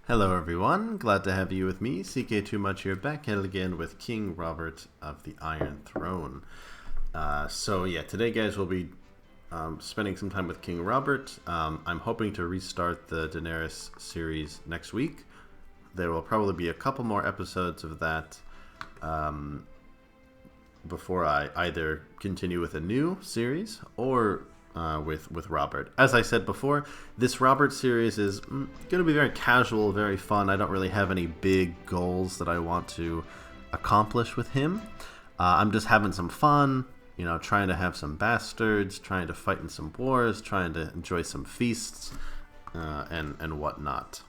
Hello everyone, glad to have you with me, CK2 Much here, back at it again with King Robert of the Iron Throne. Today guys we'll be spending some time with King Robert. I'm hoping to restart the Daenerys series next week. There will probably be a couple more episodes of that before I either continue with a new series or with Robert. As I said before, this Robert series is going to be very casual, very fun. I don't really have any big goals that I want to accomplish with him. I'm just having some fun, trying to have some bastards, trying to fight in some wars, trying to enjoy some feasts, and whatnot.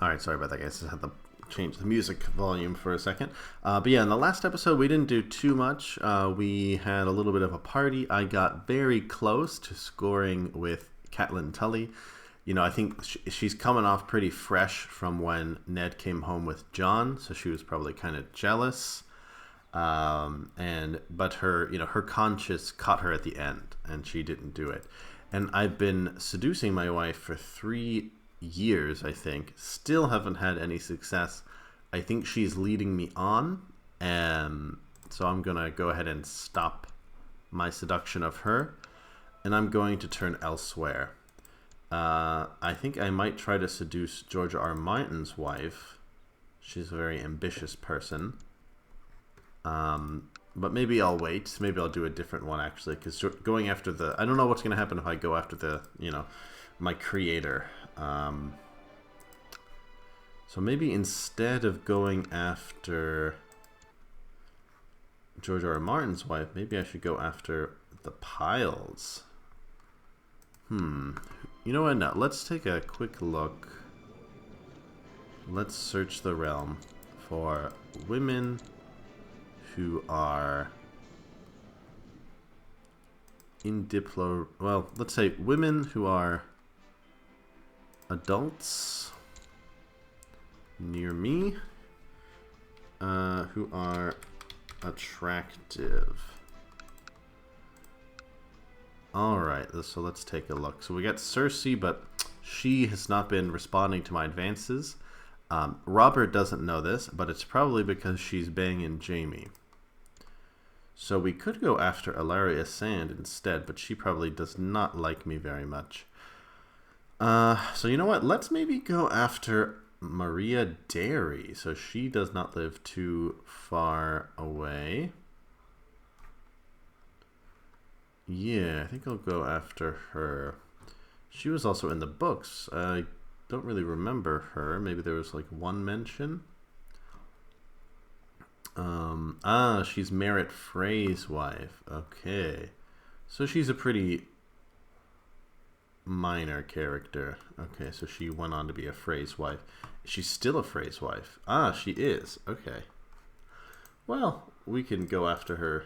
Alright, sorry about that, guys. I just had to change the music volume for a second. In the last episode, we didn't do too much. We had a little bit of a party. I got very close to scoring with Catelyn Tully. I think she's coming off pretty fresh from when Ned came home with Jon, so she was probably kind of jealous. But her conscience caught her at the end, and she didn't do it. And I've been seducing my wife for 3 years, I think. Still haven't had any success. I think she's leading me on, and so I'm gonna go ahead and stop my seduction of her, and I'm going to turn elsewhere. I think I might try to seduce George R. R. Martin's wife. She's a very ambitious person. But maybe I'll wait. Maybe I'll do a different one, actually, because going after I don't know what's going to happen if I go after my creator. So maybe instead of going after George R. R. Martin's wife, maybe I should go after the Piles. You know what? No, let's take a quick look. Let's search the realm for women who are let's say women who are adults near me, who are attractive. Alright, so let's take a look. So we got Cersei, but she has not been responding to my advances. Robert doesn't know this, but it's probably because she's banging Jaime. So we could go after Ilaria Sand instead, but she probably does not like me very much. So you know what? Let's maybe go after Maria Dairy. So she does not live too far away. Yeah, I think I'll go after her. She was also in the books. I don't really remember her. Maybe there was like one mention. She's Merritt Frey's wife. Okay. So she's a pretty minor character. Okay, so she went on to be a Frey's wife. She's still a Frey's wife. She is. Okay. Well, we can go after her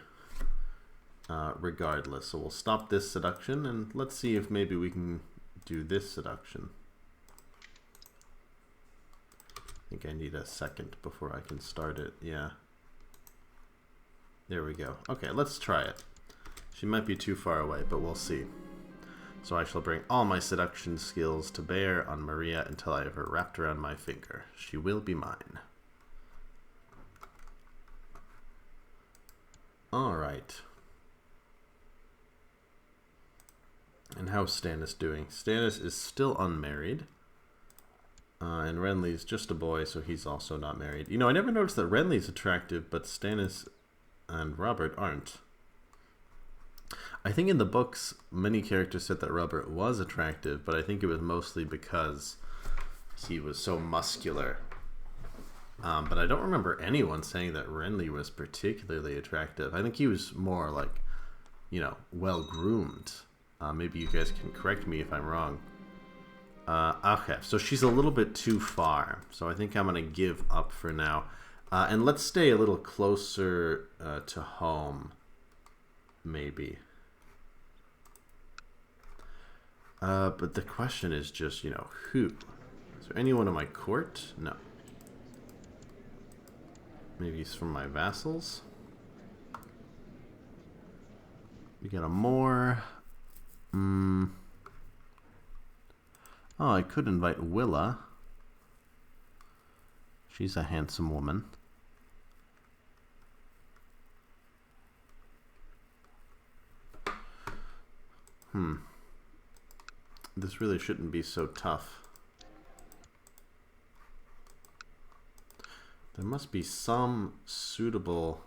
regardless. So we'll stop this seduction, and let's see if maybe we can do this seduction. I think I need a second before I can start it. Yeah. There we go. Okay, let's try it. She might be too far away, but we'll see. So I shall bring all my seduction skills to bear on Maria until I have her wrapped around my finger. She will be mine. Alright. And how's Stannis doing? Stannis is still unmarried. And Renly's just a boy, so he's also not married. I never noticed that Renly's attractive, but Stannis and Robert aren't. I think in the books, many characters said that Robert was attractive, but I think it was mostly because he was so muscular. But I don't remember anyone saying that Renly was particularly attractive. I think he was more like, well-groomed. Maybe you guys can correct me if I'm wrong. Okay, so she's a little bit too far. So I think I'm going to give up for now. And let's stay a little closer to home, maybe. But the question is just, who? Is there anyone in my court? No. Maybe it's from my vassals. We got a more. Oh, I could invite Willa. She's a handsome woman. This really shouldn't be so tough. There must be some suitable...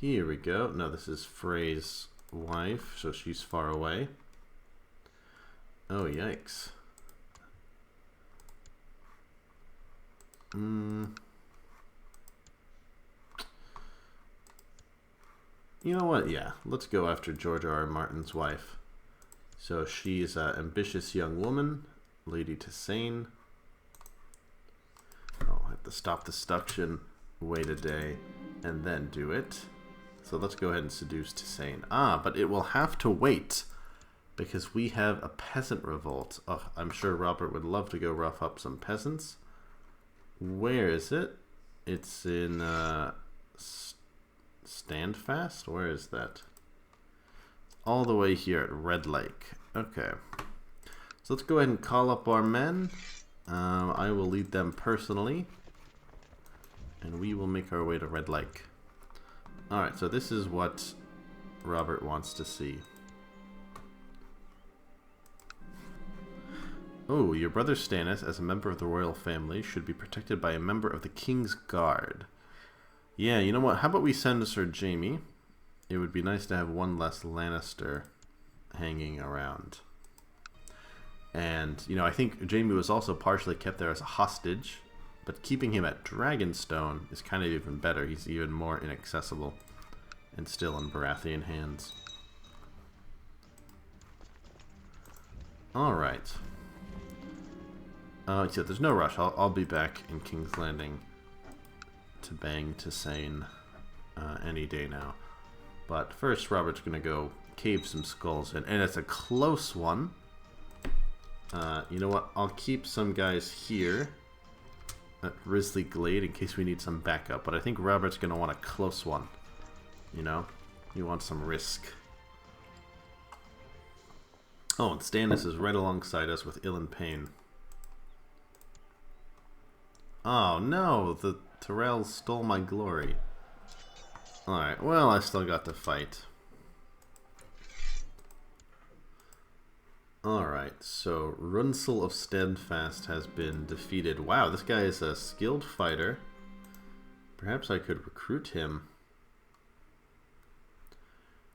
Here we go. No, this is Frey's wife, so she's far away. Oh, yikes. You know what? Yeah, let's go after George R.R. Martin's wife. So she's an ambitious young woman, Lady Tysane. Oh, I have to stop the suction, wait a day, and then do it. So let's go ahead and seduce Tysane. Ah, but it will have to wait because we have a peasant revolt. Oh, I'm sure Robert would love to go rough up some peasants. Where is it? It's in Standfast? Where is that? All the way here at Red Lake. Okay. So let's go ahead and call up our men. I will lead them personally. And we will make our way to Red Lake. Alright, so this is what Robert wants to see. Oh, your brother Stannis, as a member of the royal family, should be protected by a member of the King's Guard. Yeah, you know what? How about we send Sir Jaime? It would be nice to have one less Lannister hanging around. And, you know, I think Jaime was also partially kept there as a hostage. But keeping him at Dragonstone is kind of even better. He's even more inaccessible and still in Baratheon hands. Alright. So there's no rush. I'll be back in King's Landing to bang Tysane any day now. But first, Robert's going to go cave some skulls in. And it's a close one. You know what? I'll keep some guys here at Risley Glade in case we need some backup. But I think Robert's going to want a close one. You know? He wants some risk. Oh, and Stannis is right alongside us with Ill and Pain. Oh no, the Tyrells stole my glory. Alright, well, I still got to fight. Alright, so Runsel of Steadfast has been defeated. Wow, this guy is a skilled fighter. Perhaps I could recruit him.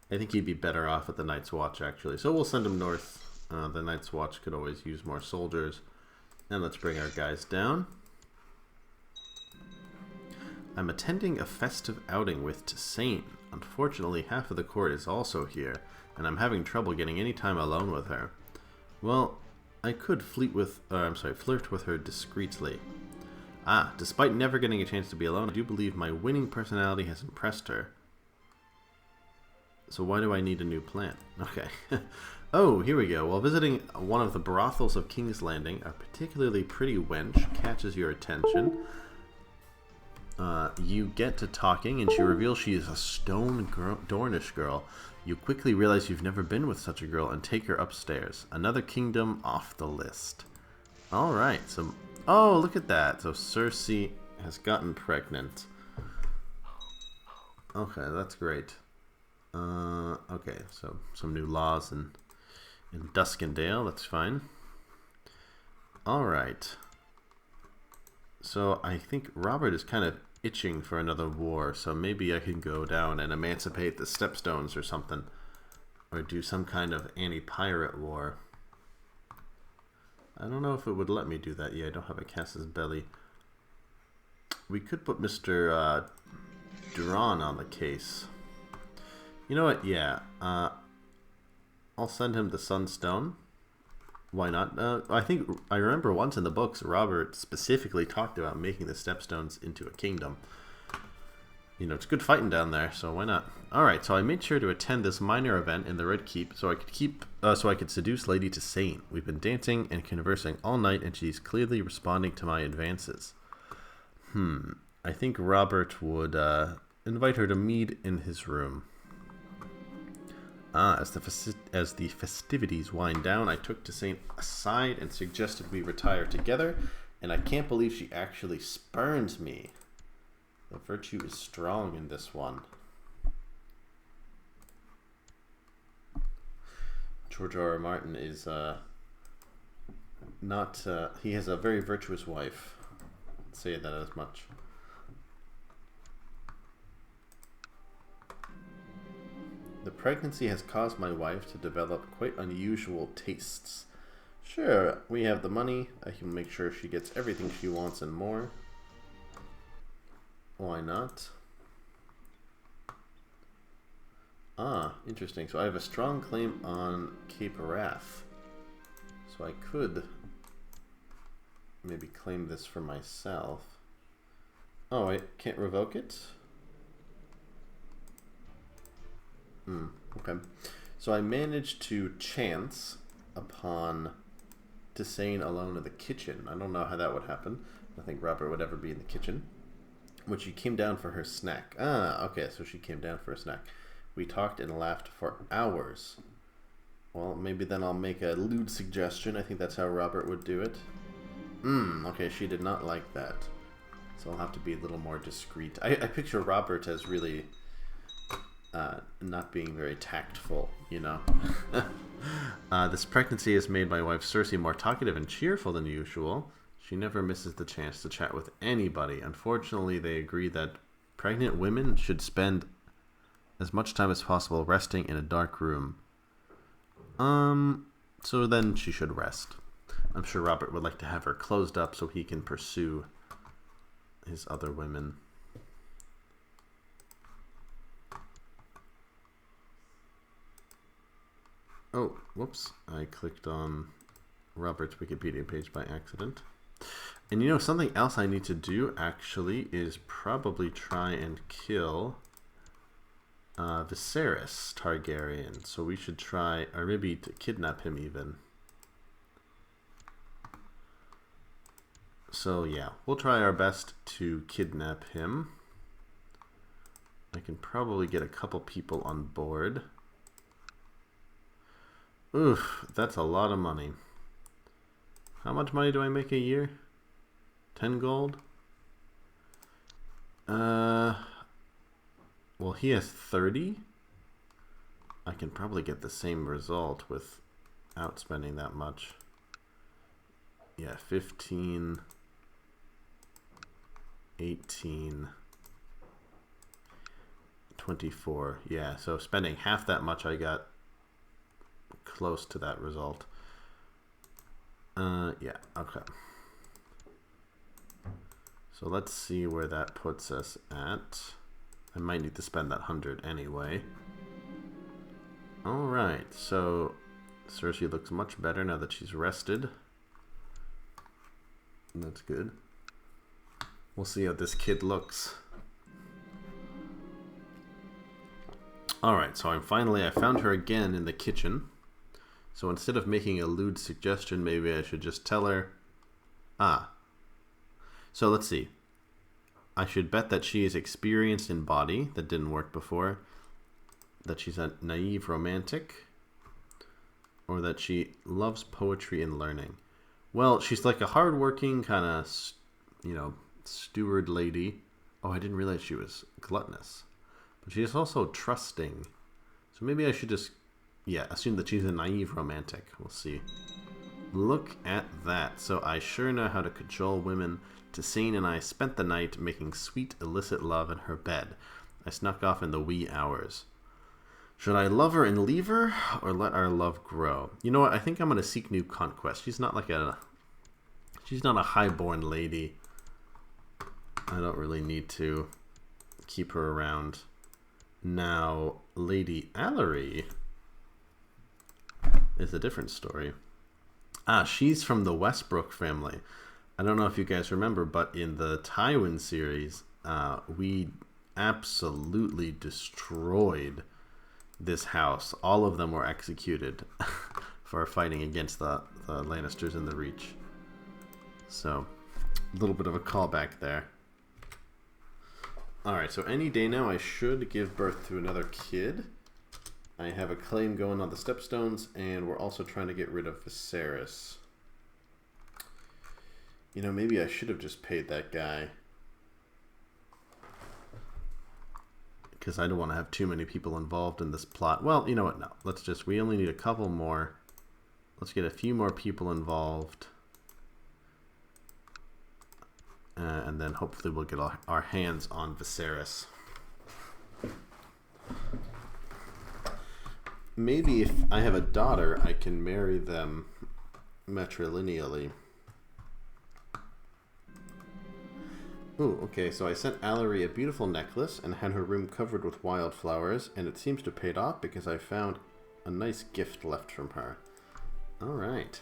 I think he'd be better off at the Night's Watch, actually. So we'll send him north. The Night's Watch could always use more soldiers. And let's bring our guys down. I'm attending a festive outing with Tysane. Unfortunately, half of the court is also here, and I'm having trouble getting any time alone with her. Well, I could flirt with her discreetly. Ah, despite never getting a chance to be alone, I do believe my winning personality has impressed her. So why do I need a new plan? Okay. Oh, here we go. While visiting one of the brothels of King's Landing, a particularly pretty wench catches your attention. You get to talking, and she reveals she is a Dornish girl. You quickly realize you've never been with such a girl and take her upstairs. Another kingdom off the list. Alright, so... Oh, look at that. So Cersei has gotten pregnant. Okay, that's great. Okay, so some new laws in Duskendale. That's fine. Alright. So I think Robert is kind of itching for another war, so maybe I can go down and emancipate the Stepstones or something. Or do some kind of anti-pirate war. I don't know if it would let me do that. Yeah, I don't have a Cass's Belly. We could put Mr. Duran on the case. You know what? Yeah. I'll send him the Sunstone. Why not? I remember once in the books, Robert specifically talked about making the Stepstones into a kingdom. You know, it's good fighting down there, so why not? Alright, so I made sure to attend this minor event in the Red Keep so I could seduce Lady Tysane. We've been dancing and conversing all night, and she's clearly responding to my advances. I think Robert would invite her to meet in his room. As the festivities wind down, I took Toussaint aside and suggested we retire together, and I can't believe she actually spurns me. The virtue is strong in this one. George R. R. Martin is not... he has a very virtuous wife. I'd say that as much. The pregnancy has caused my wife to develop quite unusual tastes. Sure, we have the money. I can make sure she gets everything she wants and more. Why not? Ah, interesting. So I have a strong claim on Cape Wrath. So I could maybe claim this for myself. Oh, I can't revoke it? Okay. So I managed to chance upon Toussaint alone in the kitchen. I don't know how that would happen. I think Robert would ever be in the kitchen. When she came down for her snack. Ah, okay, so she came down for a snack. We talked and laughed for hours. Well, maybe then I'll make a lewd suggestion. I think that's how Robert would do it. Okay, she did not like that. So I'll have to be a little more discreet. I picture Robert as really not being very tactful, you know. This pregnancy has made my wife Cersei more talkative and cheerful than usual. She never misses the chance to chat with anybody. Unfortunately, they agree that pregnant women should spend as much time as possible resting in a dark room. So then she should rest. I'm sure Robert would like to have her closed up so he can pursue his other women. Oh, whoops. I clicked on Robert's Wikipedia page by accident. And you know, something else I need to do, actually, is probably try and kill Viserys Targaryen. So we should try, or maybe to kidnap him even. So yeah, we'll try our best to kidnap him. I can probably get a couple people on board. Oof, that's a lot of money. How much money do I make a year? 10 gold? Well, he has 30. I can probably get the same result without spending that much. Yeah, 15, 18, 24. Yeah, so spending half that much, I got close to that result. Yeah, okay. So let's see where that puts us at. I might need to spend that 100 anyway. Alright, so Cersei looks much better now that she's rested. That's good. We'll see how this kid looks. Alright, so I found her again in the kitchen. So instead of making a lewd suggestion, maybe I should just tell her... So let's see. I should bet that she is experienced in body. That didn't work before. That she's a naive romantic. Or that she loves poetry and learning. Well, she's like a hardworking kind of, you know, steward lady. Oh, I didn't realize she was gluttonous. But she is also trusting. So maybe I should just... yeah, assume that she's a naive romantic. We'll see. Look at that. So I sure know how to cajole women. Toussaint and I spent the night making sweet illicit love in her bed. I snuck off in the wee hours. Should I love her and leave her, or let our love grow? You know what? I think I'm going to seek new conquest. She's not a highborn lady. I don't really need to keep her around. Now, Lady Allery is a different story. She's from the Westbrook family. I don't know if you guys remember, but in the Tywin series, we absolutely destroyed this house. All of them were executed for fighting against the Lannisters in the Reach. So, a little bit of a callback there. Alright, so any day now I should give birth to another kid. I have a claim going on the Stepstones, and we're also trying to get rid of Viserys. You know, maybe I should have just paid that guy. Because I don't want to have too many people involved in this plot. Well, you know what? No. Let's just... We only need a couple more. Let's get a few more people involved. And then hopefully we'll get our hands on Viserys. Maybe if I have a daughter, I can marry them matrilineally. Ooh, okay, so I sent Allery a beautiful necklace and had her room covered with wildflowers, and it seems to have paid off because I found a nice gift left from her. Alright.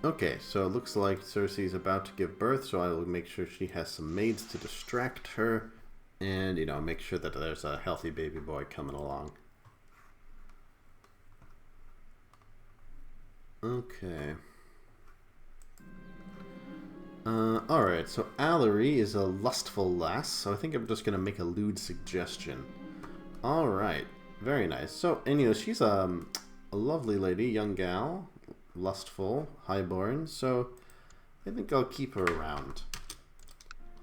Okay, so it looks like Cersei's about to give birth, so I will make sure she has some maids to distract her. And, you know, make sure that there's a healthy baby boy coming along. Okay. Alright, so Allery is a lustful lass, so I think I'm just going to make a lewd suggestion. Alright, very nice. So, and you know, she's a lovely lady, young gal, lustful, highborn, so I think I'll keep her around.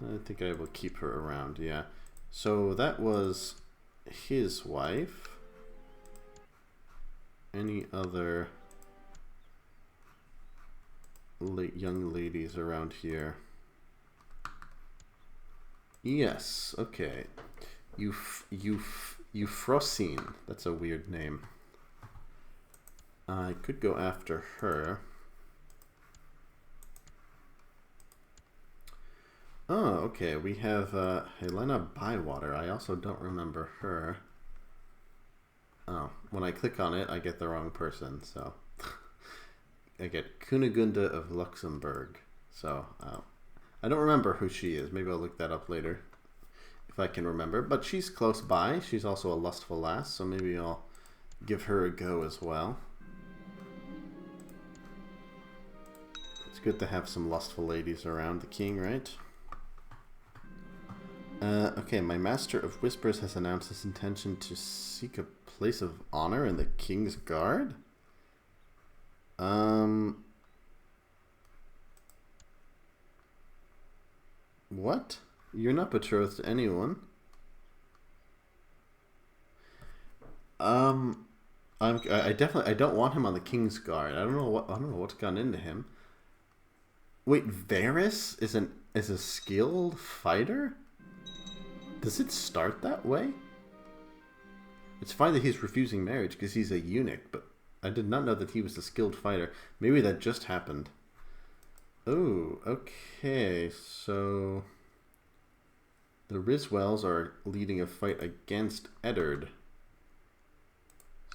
I think I will keep her around, yeah. So that was his wife. Any other young ladies around here? Yes, okay. Euphrosyne. That's a weird name. I could go after her. Oh, okay. We have Lyanna Bywater. I also don't remember her. Oh, when I click on it, I get the wrong person, so... I get Kunigunda of Luxembourg. So, I don't remember who she is. Maybe I'll look that up later, if I can remember. But she's close by. She's also a lustful lass, so maybe I'll give her a go as well. It's good to have some lustful ladies around the king, right? Okay, my Master of Whispers has announced his intention to seek a place of honor in the King's Guard? What? You're not betrothed to anyone. I definitely don't want him on the King's Guard. I don't know what's gone into him. Wait, Varys is a skilled fighter? Does it start that way? It's fine that he's refusing marriage because he's a eunuch, but I did not know that he was a skilled fighter. Maybe that just happened. Oh, okay. So the Riswells are leading a fight against Eddard.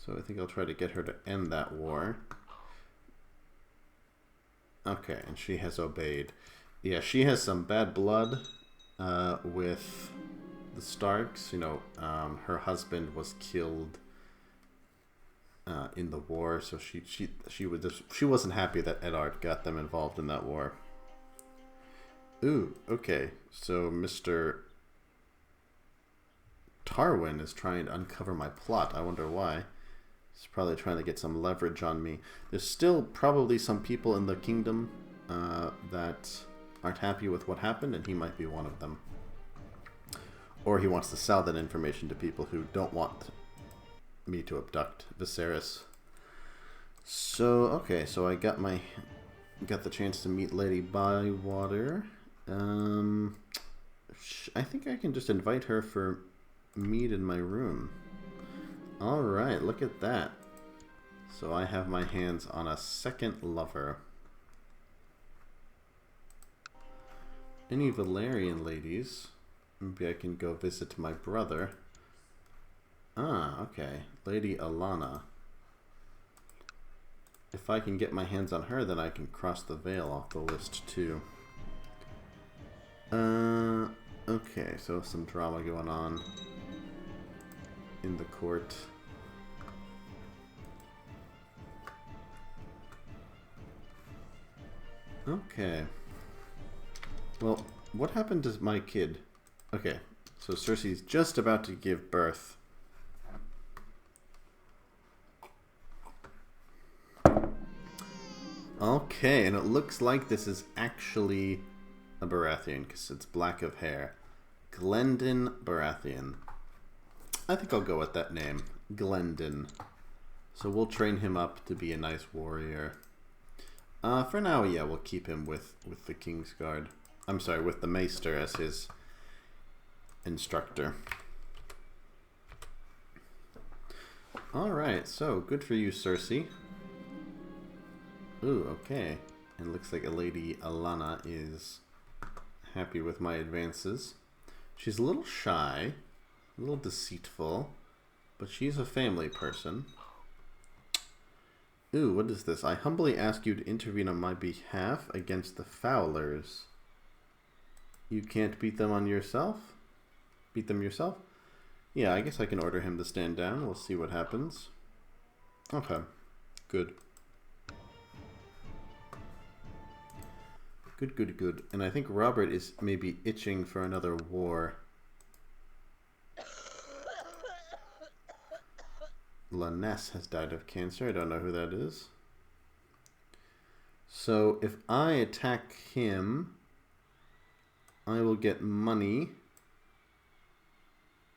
So I think I'll try to get her to end that war. Okay, and she has obeyed. Yeah, she has some bad blood with the Starks. You know, her husband was killed in the war, so she wasn't happy that Eddard got them involved in that war. Ooh, okay. So Mr. Tarwin is trying to uncover my plot. I wonder why. He's probably trying to get some leverage on me. There's still probably some people in the kingdom that aren't happy with what happened, and he might be one of them. Or he wants to sell that information to people who don't want me to abduct Viserys. So, okay, so I got the chance to meet Lady Bywater. I think I can just invite her for meet in my room. Alright, look at that. So I have my hands on a second lover. Any Valyrian ladies? Maybe I can go visit my brother. Ah, okay. Lady Alana. If I can get my hands on her, then I can cross the veil off the list too. Okay, so some drama going on in the court. Okay. Well, what happened to my kid? Okay, So Cersei's just about to give birth. Okay, and it looks like this is actually a Baratheon because it's black of hair. Glendon Baratheon. I think I'll go with that name, Glendon. So we'll train him up to be a nice warrior. For now, yeah, we'll keep him with the Kingsguard. I'm sorry, with the Maester as his instructor. Alright, so good for you, Cersei. Ooh, okay. And looks like a Lady Lyanna is happy with my advances. She's a little shy, a little deceitful, but she's a family person. Ooh, what is this? I humbly ask you to intervene on my behalf against the Fowlers. You can't beat them on yourself? Beat them yourself? Yeah, I guess I can order him to stand down. We'll see what happens. Okay, good. Good. And I think Robert is maybe itching for another war. Lyanna has died of cancer. I don't know who that is. So if I attack him, I will get money.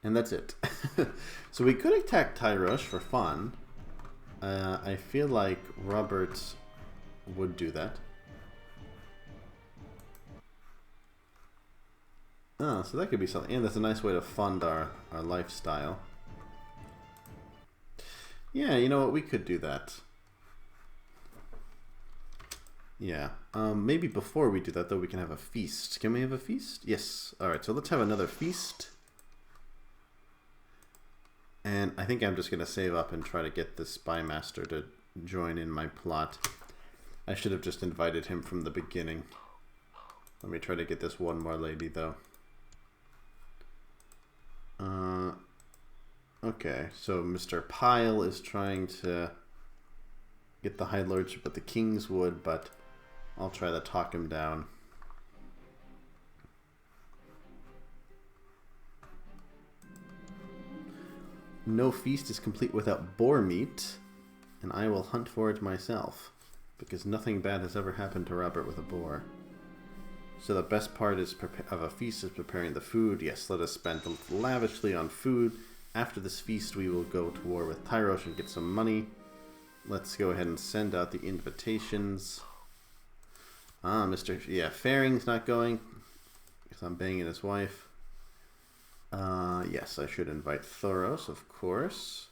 And that's it. So we could attack Tyrosh for fun. I feel like Robert would do that. Oh, so that could be something. And that's a nice way to fund our lifestyle. Yeah, you know what? We could do that. Yeah. Maybe before we do that, though, we can have a feast. Can we have a feast? Yes. Alright, so let's have another feast. And I think I'm just going to save up and try to get this Spy Master to join in my plot. I should have just invited him from the beginning. Let me try to get this one more lady, though. Okay, so Mr. Pyle is trying to get the High Lordship at the Kingswood, but I'll try to talk him down. No feast is complete without boar meat, and I will hunt for it myself, because nothing bad has ever happened to Robert with a boar. So the best part is of a feast is preparing the food. Yes, let us spend lavishly on food. After this feast, we will go to war with Tyrosh and get some money. Let's go ahead and send out the invitations. Yeah, Faring's not going, because I'm banging his wife. Yes, I should invite Thoros, of course.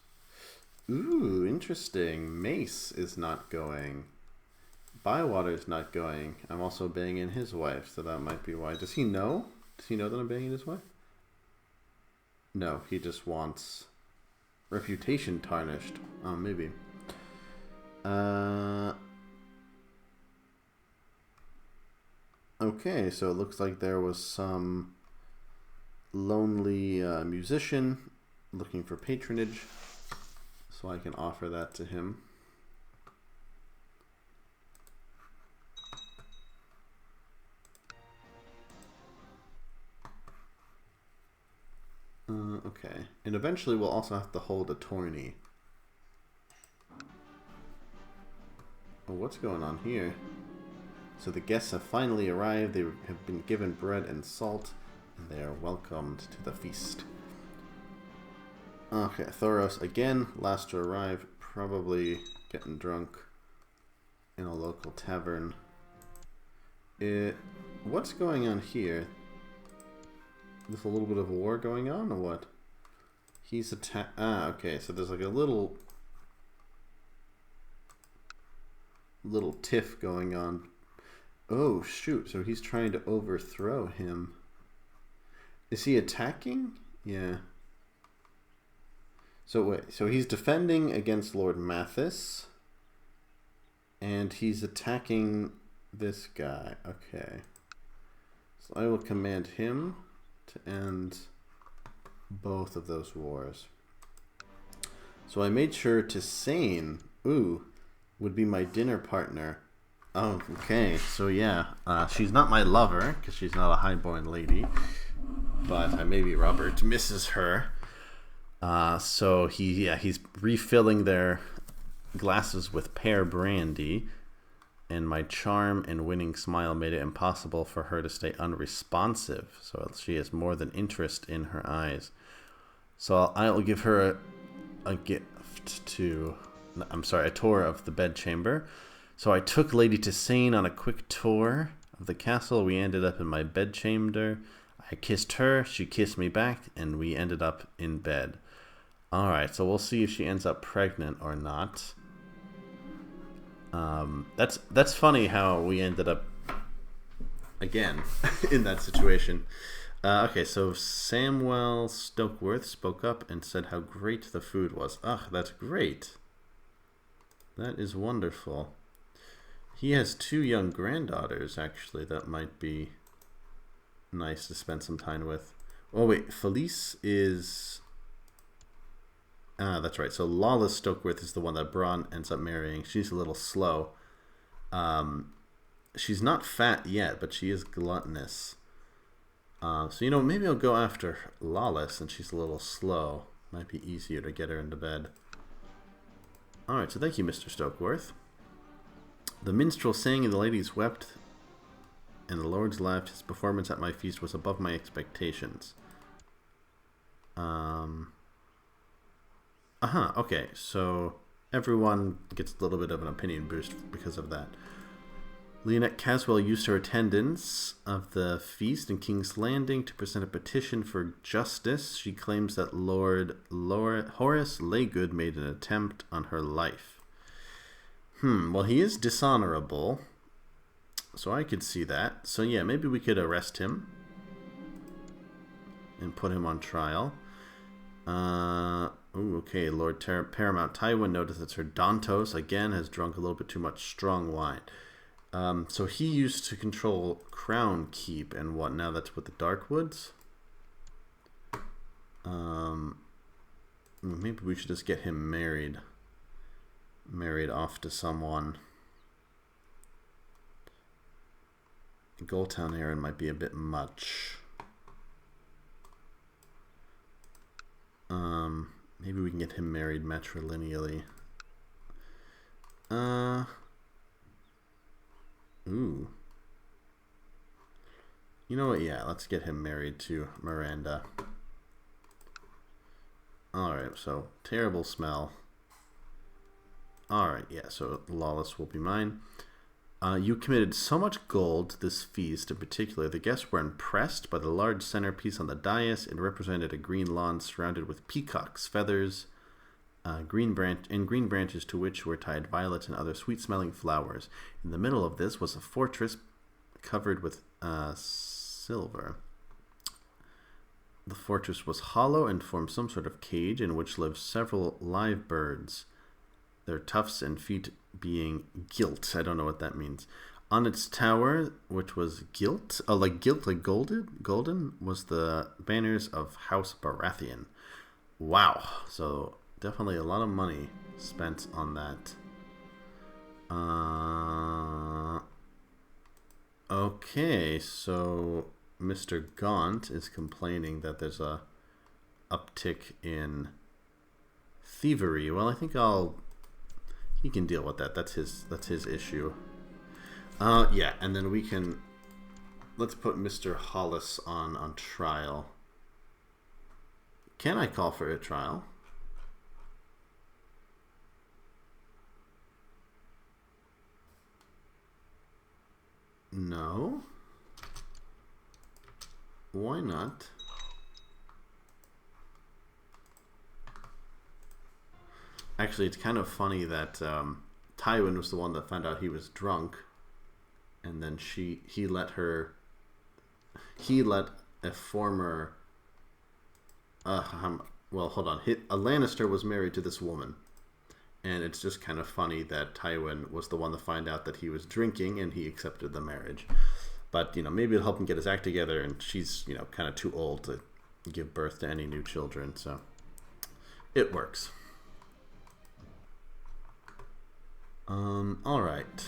Ooh, interesting. Mace is not going. Bywater's not going. I'm also banging his wife, so that might be why. Does he know? Does he know that I'm banging his wife? No, he just wants reputation tarnished. Oh, maybe. Okay, so it looks like there was some lonely musician looking for patronage, so I can offer that to him. Okay, and eventually we'll also have to hold a tourney. Oh, what's going on here? So the guests have finally arrived. They have been given bread and salt, and they are welcomed to the feast. Okay, Thoros again, last to arrive, probably getting drunk in a local tavern. What's going on here? There's a little bit of war going on, or what? He's okay, so there's like a little tiff going on. Oh, shoot, so he's trying to overthrow him. Is he attacking? Yeah. So wait, so he's defending against Lord Mathis, and he's attacking this guy. Okay. So I will command him to end both of those wars. So I made sure Tisane, would be my dinner partner. Oh, okay. So yeah, she's not my lover because she's not a highborn lady, but maybe Robert misses her. So he's refilling their glasses with pear brandy, and my charm and winning smile made it impossible for her to stay unresponsive. So she has more than interest in her eyes. So I'll give her a gift to... I'm sorry, a tour of the bedchamber. So I took Lady Tysane on a quick tour of the castle. We ended up in my bedchamber. I kissed her, she kissed me back, and we ended up in bed. Alright, so we'll see if she ends up pregnant or not. That's funny how we ended up, again, in that situation. Okay, so Samwell Stokeworth spoke up and said how great the food was. Ugh, that's great. That is wonderful. He has 2 young granddaughters, actually. That might be nice to spend some time with. Oh, wait. Felice is... that's right. So Lawless Stokeworth is the one that Bronn ends up marrying. She's a little slow. She's not fat yet, but she is gluttonous. So, maybe I'll go after Lawless since she's a little slow. Might be easier to get her into bed. Alright, so thank you, Mr. Stokeworth. The minstrel sang and the ladies wept, and the lords laughed. His performance at my feast was above my expectations. Okay, so everyone gets a little bit of an opinion boost because of that. Leonette Caswell used her attendance of the feast in King's Landing to present a petition for justice. She claims that Lord Horace Laygood made an attempt on her life. Well, he is dishonorable, so I could see that. So yeah, maybe we could arrest him and put him on trial. Okay, Lord Paramount Tywin noticed that Sir Dantos, again, has drunk a little bit too much strong wine. So he used to control Crown Keep, and what, now that's with the Darkwoods? Maybe we should just get him married off to someone. Goldtown Aaron might be a bit much. Maybe we can get him married matrilineally. Ooh. You know what? Yeah, let's get him married to Miranda. Alright, so terrible smell. Alright, yeah, so Lawless will be mine. You committed so much gold to this feast in particular. The guests were impressed by the large centerpiece on the dais. It represented a green lawn surrounded with peacocks' feathers, green branches to which were tied violets and other sweet-smelling flowers. In the middle of this was a fortress covered with silver. The fortress was hollow and formed some sort of cage in which lived several live birds, their tufts and feet being gilt. I don't know what that means. On its tower, which was gilt, like golden, was the banners of House Baratheon. Wow. So definitely a lot of money spent on that. Okay, so Mr. Gaunt is complaining that there's a uptick in thievery. Well, I think he can deal with that. That's his issue. Yeah, and then let's put Mr. Hollis on trial. Can I call for a trial? No. Why not? Actually, it's kind of funny that Tywin was the one that found out he was drunk, and then he let a former well, hold on, a Lannister was married to this woman, and it's just kind of funny that Tywin was the one to find out that he was drinking, and he accepted the marriage. But maybe it'll help him get his act together, and she's kind of too old to give birth to any new children, so it works. Alright.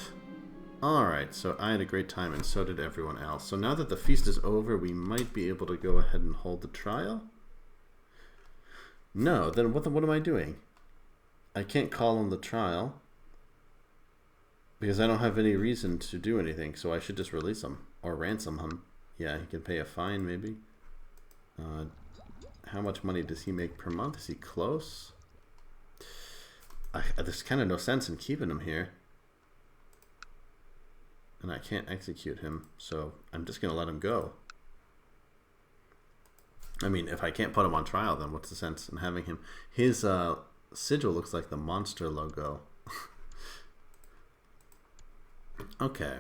Alright, so I had a great time, and so did everyone else. So now that the feast is over, we might be able to go ahead and hold the trial? No, then what am I doing? I can't call on the trial because I don't have any reason to do anything, so I should just release him or ransom him. Yeah, he can pay a fine maybe. How much money does he make per month? Is he close? There's kind of no sense in keeping him here. And I can't execute him, so I'm just going to let him go. I mean, if I can't put him on trial, then what's the sense in having him? His sigil looks like the monster logo. Okay.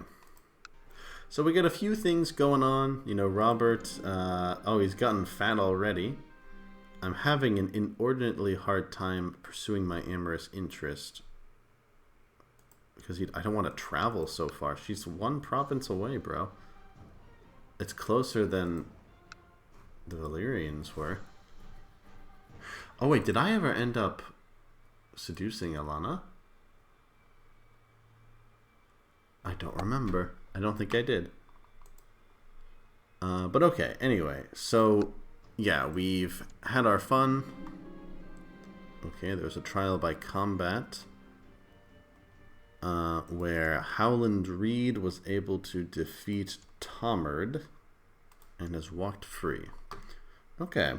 So we got a few things going on. You know, Robert, oh, he's gotten fat already. I'm having an inordinately hard time pursuing my amorous interest. Because I don't want to travel so far. She's one province away, bro. It's closer than the Valyrians were. Oh wait, did I ever end up seducing Lyanna? I don't remember. I don't think I did. But okay, anyway. So, yeah, we've had our fun. Okay, there's a trial by combat. Where Howland Reed was able to defeat Tomard and has walked free. Okay.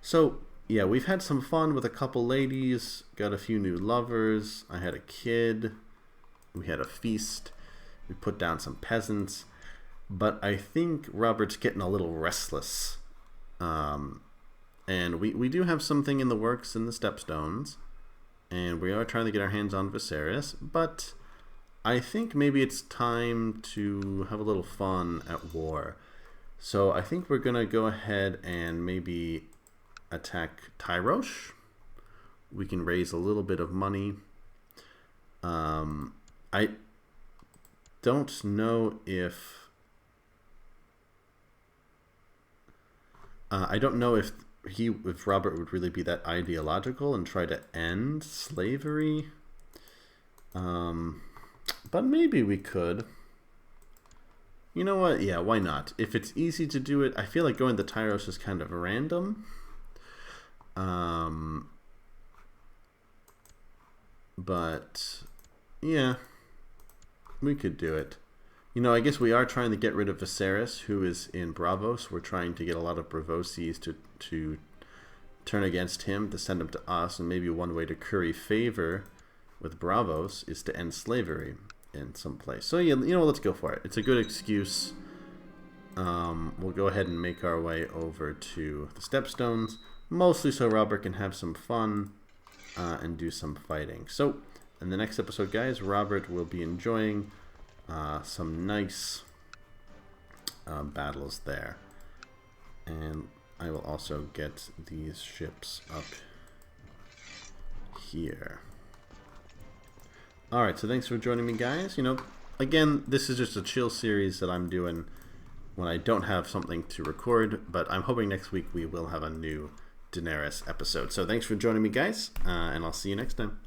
So, yeah, we've had some fun with a couple ladies, got a few new lovers, I had a kid, we had a feast, we put down some peasants, but I think Robert's getting a little restless. And we do have something in the works in the Stepstones. And we are trying to get our hands on Viserys, but I think maybe it's time to have a little fun at war. So I think we're going to go ahead and maybe attack Tyrosh. We can raise a little bit of money. I don't know if... if Robert would really be that ideological and try to end slavery. But maybe we could. You know what? Yeah, why not? If it's easy to do it, I feel like going to Tyros is kind of random. But yeah, we could do it. You know, I guess we are trying to get rid of Viserys, who is in Bravos. We're trying to get a lot of Bravosis to turn against him, to send him to us, and maybe one way to curry favor with Bravos is to end slavery in some place. So, yeah, you know, let's go for it. It's a good excuse. We'll go ahead and make our way over to the Stepstones, mostly so Robert can have some fun and do some fighting. So, in the next episode, guys, Robert will be enjoying some nice battles there. And I will also get these ships up here. Alright, so thanks for joining me, guys. You know, again, this is just a chill series that I'm doing when I don't have something to record, but I'm hoping next week we will have a new Daenerys episode. So thanks for joining me, guys, and I'll see you next time.